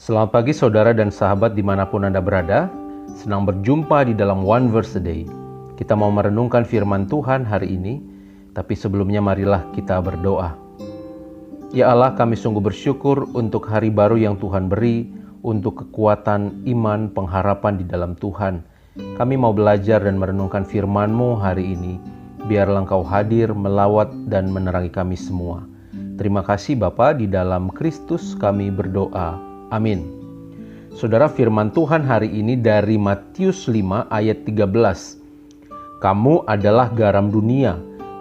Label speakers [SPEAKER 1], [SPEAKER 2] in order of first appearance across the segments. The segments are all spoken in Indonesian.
[SPEAKER 1] Selamat pagi saudara dan sahabat dimanapun Anda berada. Senang berjumpa di dalam One Verse a Day. Kita mau merenungkan firman Tuhan hari ini, tapi sebelumnya marilah kita berdoa. Ya Allah, kami sungguh bersyukur untuk hari baru yang Tuhan beri, untuk kekuatan iman, pengharapan di dalam Tuhan. Kami mau belajar dan merenungkan firman-Mu hari ini. Biarlah Engkau hadir, melawat dan menerangi kami semua. Terima kasih Bapa, di dalam Kristus kami berdoa. Amin. Saudara, firman Tuhan hari ini dari Matius 5 ayat 13. Kamu adalah garam dunia.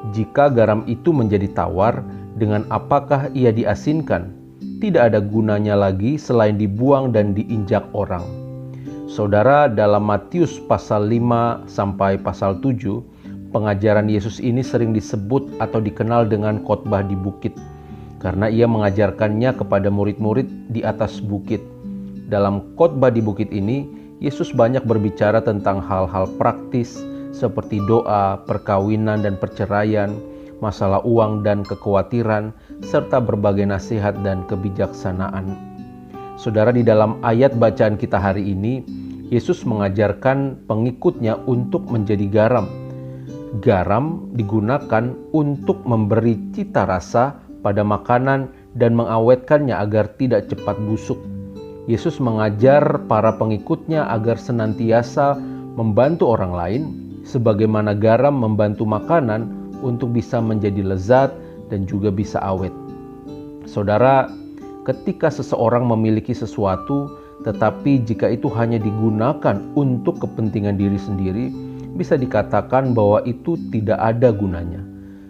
[SPEAKER 1] Jika garam itu menjadi tawar, dengan apakah ia diasinkan? Tidak ada gunanya lagi selain dibuang dan diinjak orang. Saudara, dalam Matius pasal 5 sampai pasal 7, pengajaran Yesus ini sering disebut atau dikenal dengan khotbah di bukit. Karena ia mengajarkannya kepada murid-murid di atas bukit. Dalam khotbah di bukit ini, Yesus banyak berbicara tentang hal-hal praktis seperti doa, perkawinan dan perceraian, masalah uang dan kekhawatiran, serta berbagai nasihat dan kebijaksanaan. Saudara, di dalam ayat bacaan kita hari ini, Yesus mengajarkan pengikutnya untuk menjadi garam. Garam digunakan untuk memberi cita rasa pada makanan dan mengawetkannya agar tidak cepat busuk. Yesus mengajar para pengikutnya agar senantiasa membantu orang lain, sebagaimana garam membantu makanan untuk bisa menjadi lezat dan juga bisa awet. Saudara, ketika seseorang memiliki sesuatu, tetapi jika itu hanya digunakan untuk kepentingan diri sendiri, bisa dikatakan bahwa itu tidak ada gunanya.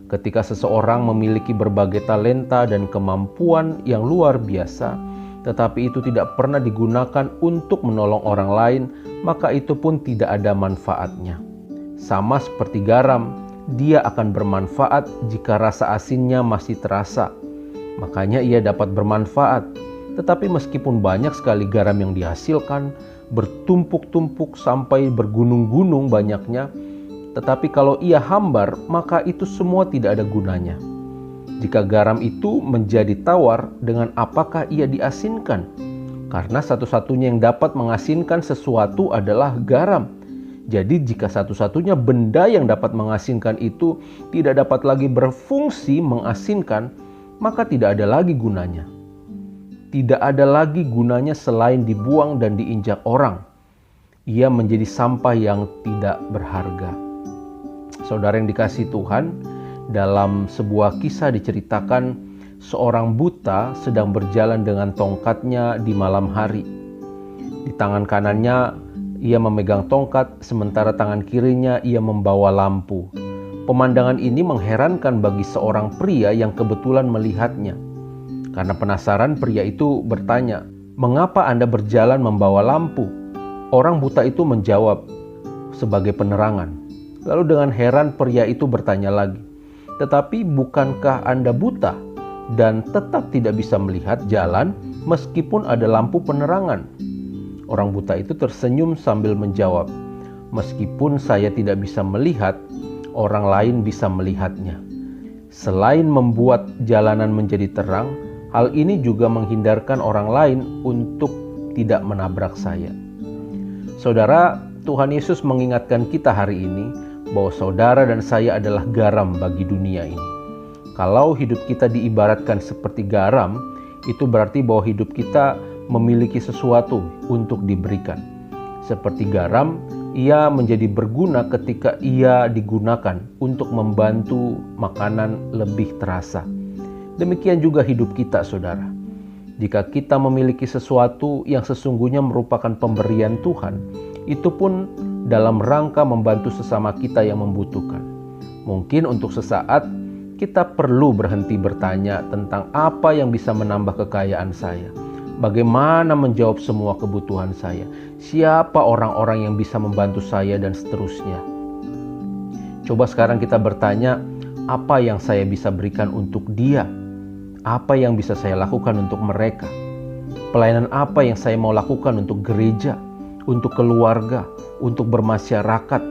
[SPEAKER 1] Ketika seseorang memiliki berbagai talenta dan kemampuan yang luar biasa, tetapi itu tidak pernah digunakan untuk menolong orang lain, maka itu pun tidak ada manfaatnya. Sama seperti garam, dia akan bermanfaat jika rasa asinnya masih terasa. Makanya ia dapat bermanfaat. Tetapi meskipun banyak sekali garam yang dihasilkan, bertumpuk-tumpuk sampai bergunung-gunung banyaknya, tetapi kalau ia hambar, maka itu semua tidak ada gunanya. Jika garam itu menjadi tawar, dengan apakah ia diasinkan? Karena satu-satunya yang dapat mengasinkan sesuatu adalah garam. Jadi jika satu-satunya benda yang dapat mengasinkan itu tidak dapat lagi berfungsi mengasinkan, maka tidak ada lagi gunanya. Tidak ada lagi gunanya selain dibuang dan diinjak orang. Ia menjadi sampah yang tidak berharga. Saudara yang dikasihi Tuhan, dalam sebuah kisah diceritakan seorang buta sedang berjalan dengan tongkatnya di malam hari. Di tangan kanannya ia memegang tongkat, sementara tangan kirinya ia membawa lampu. Pemandangan ini mengherankan bagi seorang pria yang kebetulan melihatnya. Karena penasaran, pria itu bertanya, "Mengapa Anda berjalan membawa lampu?" Orang buta itu menjawab, "Sebagai penerangan." Lalu dengan heran pria itu bertanya lagi, "Tetapi bukankah Anda buta dan tetap tidak bisa melihat jalan meskipun ada lampu penerangan?" Orang buta itu tersenyum sambil menjawab, "Meskipun saya tidak bisa melihat, orang lain bisa melihatnya. Selain membuat jalanan menjadi terang, hal ini juga menghindarkan orang lain untuk tidak menabrak saya." Saudara, Tuhan Yesus mengingatkan kita hari ini bahwa saudara dan saya adalah garam bagi dunia ini. Kalau hidup kita diibaratkan seperti garam, itu berarti bahwa hidup kita memiliki sesuatu untuk diberikan. Seperti garam, ia menjadi berguna ketika ia digunakan untuk membantu makanan lebih terasa. Demikian juga hidup kita, saudara. Jika kita memiliki sesuatu yang sesungguhnya merupakan pemberian Tuhan, itu pun dalam rangka membantu sesama kita yang membutuhkan. Mungkin untuk sesaat kita perlu berhenti bertanya tentang apa yang bisa menambah kekayaan saya, bagaimana menjawab semua kebutuhan saya, siapa orang-orang yang bisa membantu saya, dan seterusnya. Coba sekarang kita bertanya, apa yang saya bisa berikan untuk dia? Apa yang bisa saya lakukan untuk mereka? Pelayanan apa yang saya mau lakukan untuk gereja, untuk keluarga, untuk bermasyarakat?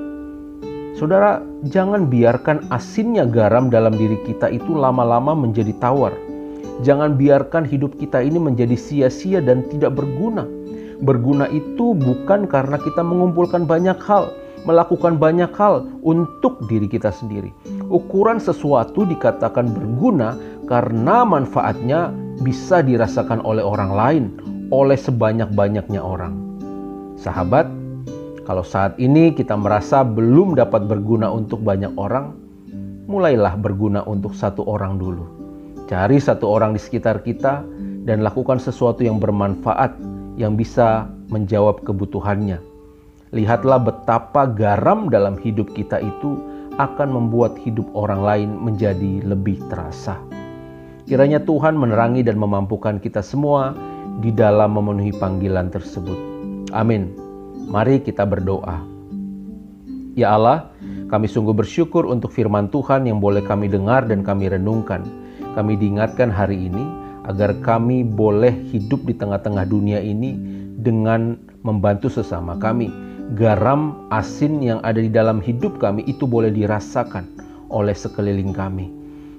[SPEAKER 1] Saudara, jangan biarkan asinnya garam dalam diri kita itu lama-lama menjadi tawar. Jangan biarkan hidup kita ini menjadi sia-sia dan tidak berguna. Berguna itu bukan karena kita mengumpulkan banyak hal, melakukan banyak hal untuk diri kita sendiri. Ukuran sesuatu dikatakan berguna karena manfaatnya bisa dirasakan oleh orang lain, oleh sebanyak-banyaknya orang. Sahabat, kalau saat ini kita merasa belum dapat berguna untuk banyak orang, mulailah berguna untuk satu orang dulu. Cari satu orang di sekitar kita dan lakukan sesuatu yang bermanfaat, yang bisa menjawab kebutuhannya. Lihatlah betapa garam dalam hidup kita itu akan membuat hidup orang lain menjadi lebih terasa. Kiranya Tuhan menerangi dan memampukan kita semua di dalam memenuhi panggilan tersebut. Amin. Mari kita berdoa. Ya Allah, kami sungguh bersyukur untuk firman Tuhan yang boleh kami dengar dan kami renungkan. Kami diingatkan hari ini agar kami boleh hidup di tengah-tengah dunia ini dengan membantu sesama kami. Garam asin yang ada di dalam hidup kami itu boleh dirasakan oleh sekeliling kami.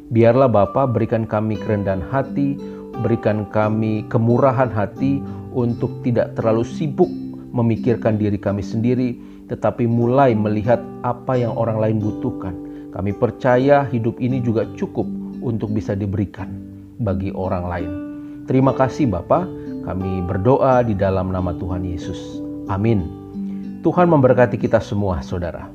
[SPEAKER 1] Biarlah Bapa berikan kami kerendahan hati, berikan kami kemurahan hati untuk tidak terlalu sibuk memikirkan diri kami sendiri, tetapi mulai melihat apa yang orang lain butuhkan. Kami percaya hidup ini juga cukup untuk bisa diberikan bagi orang lain. Terima kasih Bapa, kami berdoa di dalam nama Tuhan Yesus. Amin. Tuhan memberkati kita semua, saudara.